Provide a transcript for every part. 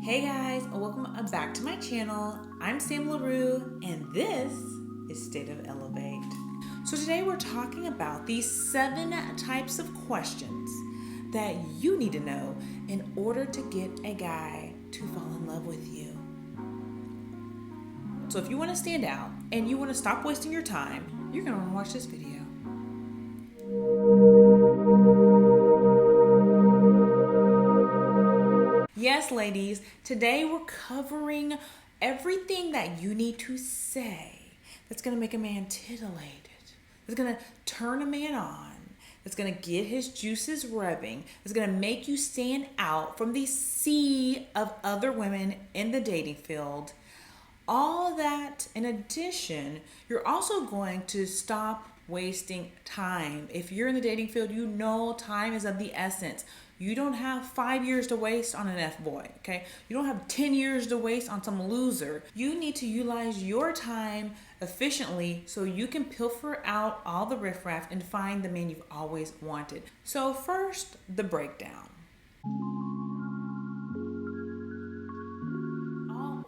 Hey guys, welcome back to my channel. I'm Sam LaRue and this is State of Elevate. So today we're talking about these 7 types of questions that you need to know in order to get a guy to fall in love with you. So if you want to stand out and you want to stop wasting your time, you're going to want to watch this video. Yes, ladies, today we're covering everything that you need to say that's going to make a man titillated, that's going to turn a man on, that's going to get his juices rubbing, that's going to make you stand out from the sea of other women in the dating field. All that in addition, you're also going to stop wasting time. If you're in the dating field, you know time is of the essence. You don't have 5 years to waste on an F-boy, okay? You don't have 10 years to waste on some loser. You need to utilize your time efficiently so you can pilfer out all the riffraff and find the man you've always wanted. So first, the breakdown.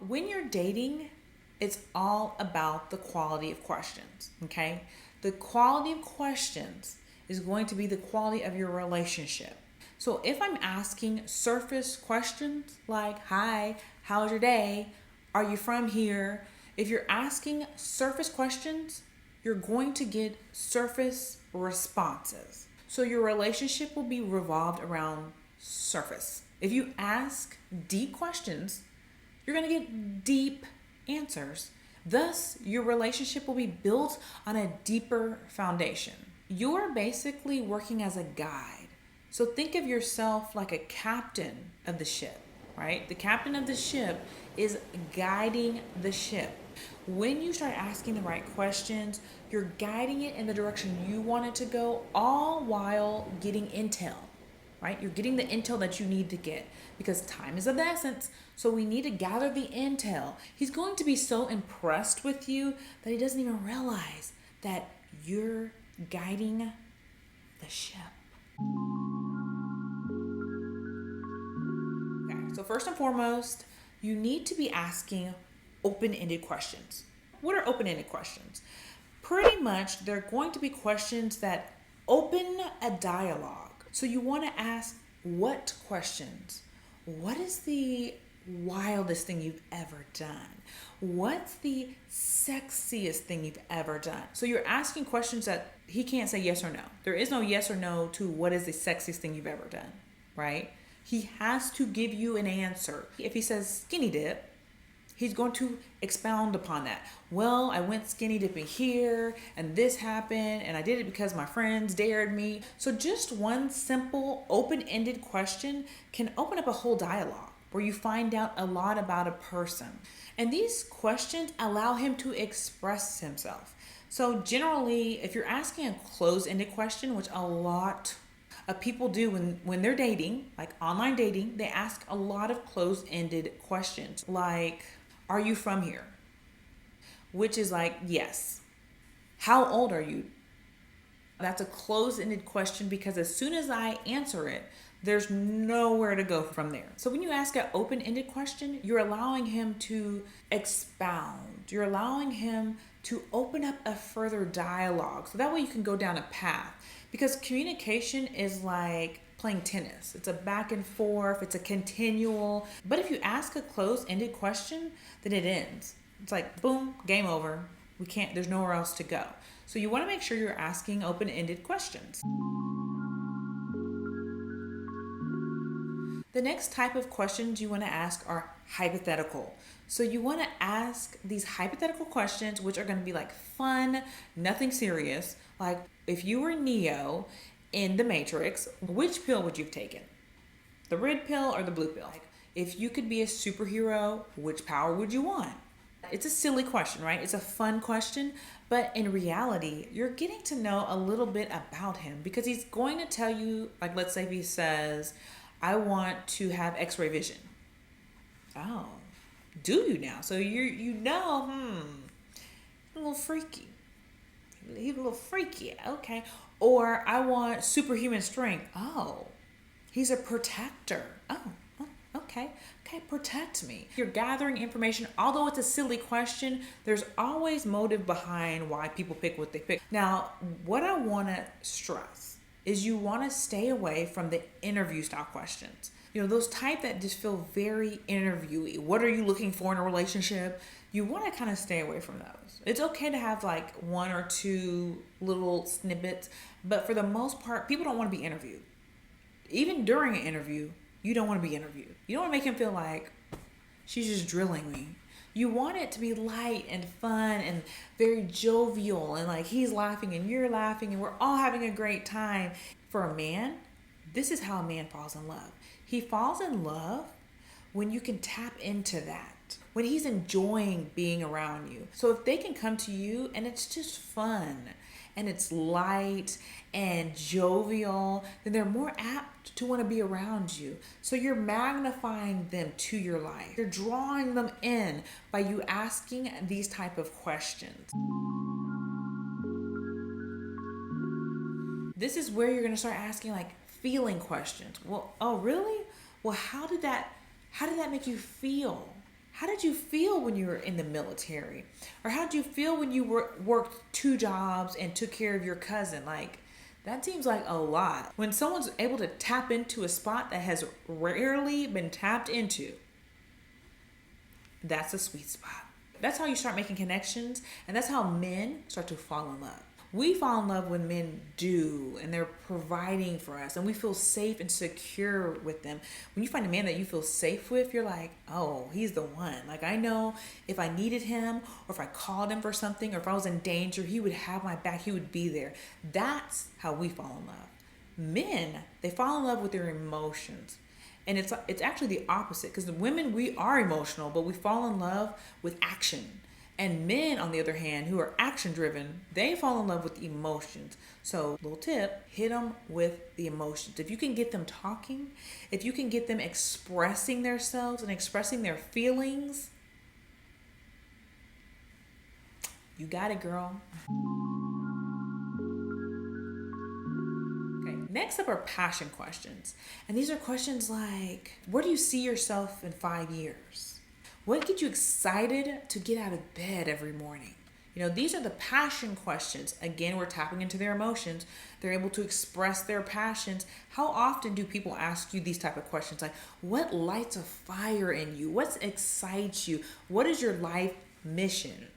When you're dating, it's all about the quality of questions, okay? The quality of questions is going to be the quality of your relationship. So if I'm asking surface questions like, hi, how's your day? Are you from here? If you're asking surface questions, you're going to get surface responses. So your relationship will be revolved around surface. If you ask deep questions, you're going to get deep answers. Thus, your relationship will be built on a deeper foundation. You're basically working as a guide. So think of yourself like a captain of the ship, right? The captain of the ship is guiding the ship. When you start asking the right questions, you're guiding it in the direction you want it to go, all while getting intel, right? You're getting the intel that you need to get because time is of the essence. So we need to gather the intel. He's going to be so impressed with you that he doesn't even realize that you're guiding the ship. So first and foremost, you need to be asking open-ended questions. What are open-ended questions? Pretty much, they're going to be questions that open a dialogue. So you want to ask what questions? What is the wildest thing you've ever done? What's the sexiest thing you've ever done? So you're asking questions that he can't say yes or no. There is no yes or no to what is the sexiest thing you've ever done, right? He has to give you an answer. If he says skinny dip, he's going to expound upon that. Well, I went skinny dipping here and this happened and I did it because my friends dared me. So just one simple open-ended question can open up a whole dialogue where you find out a lot about a person. And these questions allow him to express himself. So generally, if you're asking a closed-ended question, which a lot people do when they're dating, like online dating, they ask a lot of closed-ended questions like, are you from here? Which is like, yes. How old are you? That's a closed-ended question because as soon as I answer it, there's nowhere to go from there. So when you ask an open-ended question, you're allowing him to expound. You're allowing him to open up a further dialogue. So that way you can go down a path. Because communication is like playing tennis. It's a back and forth. It's a continual. But if you ask a closed-ended question, then it ends. It's like, boom, game over. There's nowhere else to go. So you want to make sure you're asking open-ended questions. The next type of questions you want to ask are hypothetical. So you want to ask these hypothetical questions, which are going to be like fun, nothing serious. Like if you were Neo in the Matrix, which pill would you have taken? The red pill or the blue pill? Like, if you could be a superhero, which power would you want? It's a silly question, right? It's a fun question, but in reality, you're getting to know a little bit about him because he's going to tell you, like let's say he says, I want to have x-ray vision. Oh, do you now? So you know, a little freaky. He's a little freaky, okay. Or I want superhuman strength. Oh, he's a protector. Oh, Okay, protect me. You're gathering information. Although it's a silly question, there's always motive behind why people pick what they pick. Now, what I want to stress is you want to stay away from the interview style questions. Those type that just feel very interviewee. What are you looking for in a relationship? You want to kind of stay away from those. It's okay to have like one or two little snippets, but for the most part, people don't want to be interviewed. Even during an interview, you don't want to be interviewed. You don't want to make him feel like she's just drilling me. You want it to be light and fun and very jovial, and like he's laughing and you're laughing and we're all having a great time. For a man, this is how a man falls in love. He falls in love when you can tap into that, when he's enjoying being around you. So if they can come to you and it's just fun and it's light and jovial, then they're more apt to want to be around you. So you're magnifying them to your life. You're drawing them in by you asking these type of questions. This is where you're going to start asking like feeling questions. Well, oh really? Well, how did that make you feel? How did you feel when you were in the military? Or how did you feel when you worked 2 jobs and took care of your cousin? Like, that seems like a lot. When someone's able to tap into a spot that has rarely been tapped into, that's a sweet spot. That's how you start making connections, and that's how men start to fall in love. We fall in love when men do, and they're providing for us, and we feel safe and secure with them. When you find a man that you feel safe with, you're like, oh, he's the one. Like, I know if I needed him, or if I called him for something, or if I was in danger, he would have my back, he would be there. That's how we fall in love. Men, they fall in love with their emotions. And it's actually the opposite, because the women, we are emotional, but we fall in love with action. And men, on the other hand, who are action driven, they fall in love with emotions. So, little tip, hit them with the emotions. If you can get them talking, if you can get them expressing themselves and expressing their feelings, you got it, girl. Okay, next up are passion questions. And these are questions like, where do you see yourself in 5 years? What gets you excited to get out of bed every morning? These are the passion questions. Again, we're tapping into their emotions. They're able to express their passions. How often do people ask you these type of questions? Like, what lights a fire in you? What excites you? What is your life mission?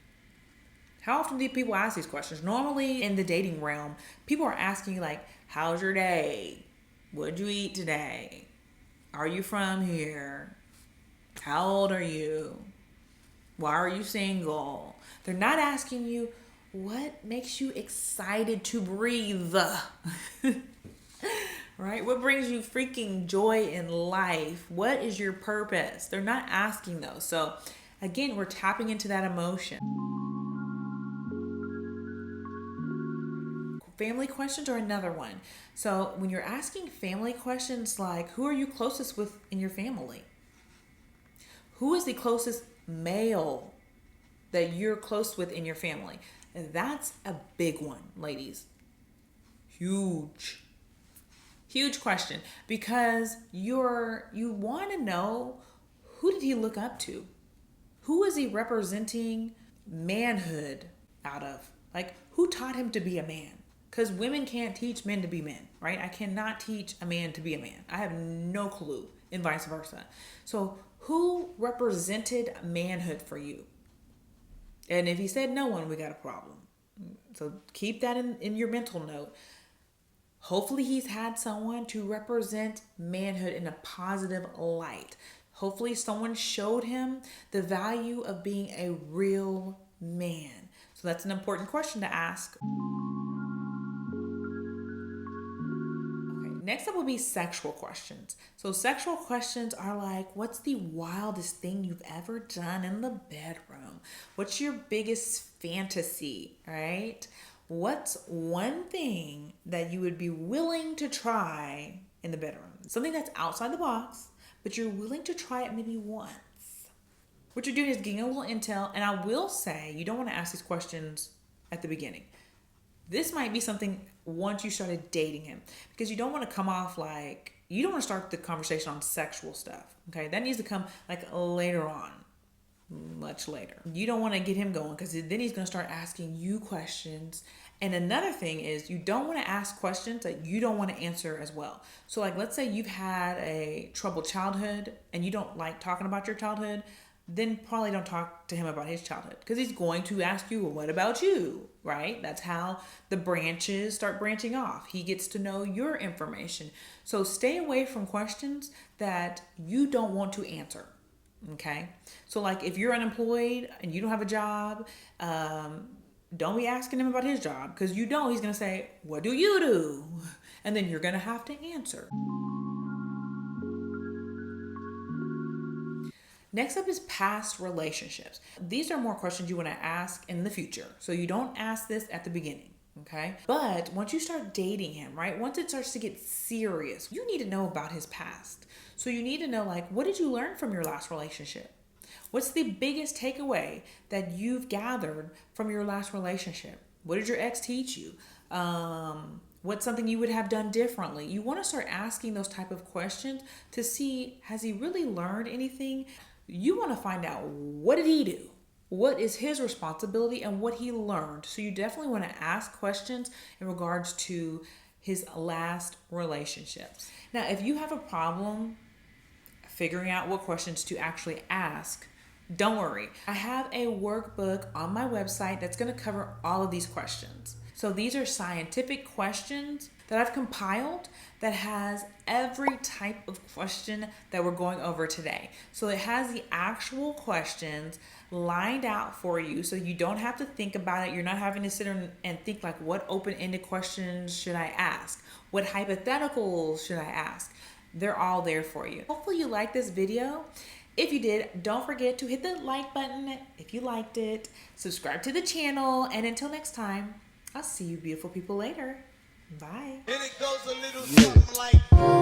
How often do people ask these questions? Normally in the dating realm, people are asking you like, how's your day? What'd you eat today? Are you from here? How old are you? Why are you single? They're not asking you, what makes you excited to breathe? Right? What brings you freaking joy in life? What is your purpose? They're not asking those. So again, we're tapping into that emotion. Family questions are another one. So when you're asking family questions like, who are you closest with in your family? Who is the closest male that you're close with in your family? And that's a big one, ladies. Huge question, because you want to know, who did he look up to? Who is he representing manhood out of? Like, who taught him to be a man? Because women can't teach men to be men, right? I cannot teach a man to be a man. I have no clue, and vice versa. So who represented manhood for you? And if he said no one, we got a problem. So keep that in your mental note. Hopefully he's had someone to represent manhood in a positive light. Hopefully someone showed him the value of being a real man. So that's an important question to ask. Next up will be sexual questions. So sexual questions are like, what's the wildest thing you've ever done in the bedroom? What's your biggest fantasy, right? What's one thing that you would be willing to try in the bedroom? Something that's outside the box, but you're willing to try it maybe once. What you're doing is getting a little intel, and I will say, you don't want to ask these questions at the beginning. This might be something once you started dating him, because you don't want to come off like You don't want to start the conversation on sexual stuff. Okay, that needs to come like later on, much later. You don't want to get him going because then he's going to start asking you questions. And another thing is you don't want to ask questions that you don't want to answer as well. So like, let's say you've had a troubled childhood and you don't like talking about your childhood, then probably don't talk to him about his childhood because he's going to ask you, well, what about you? Right? That's how the branches start branching off. He gets to know your information. So stay away from questions that you don't want to answer. Okay. So like if you're unemployed and you don't have a job, don't be asking him about his job because you know he's going to say, what do you do? And then you're going to have to answer. Next up is past relationships. These are more questions you want to ask in the future. So you don't ask this at the beginning, okay? But once you start dating him, right? Once it starts to get serious, you need to know about his past. So you need to know, like, what did you learn from your last relationship? What's the biggest takeaway that you've gathered from your last relationship? What did your ex teach you? What's something you would have done differently? You want to start asking those type of questions to see, has he really learned anything? You want to find out, what did he do? What is his responsibility and what he learned? So you definitely want to ask questions in regards to his last relationships. Now, if you have a problem figuring out what questions to actually ask, don't worry. I have a workbook on my website that's going to cover all of these questions. So these are scientific questions that I've compiled that has every type of question that we're going over today. So it has the actual questions lined out for you so you don't have to think about it. You're not having to sit and think like, what open-ended questions should I ask? What hypotheticals should I ask? They're all there for you. Hopefully you liked this video. If you did, don't forget to hit the like button if you liked it. Subscribe to the channel. And until next time, I'll see you beautiful people later. Bye. And it goes a little something like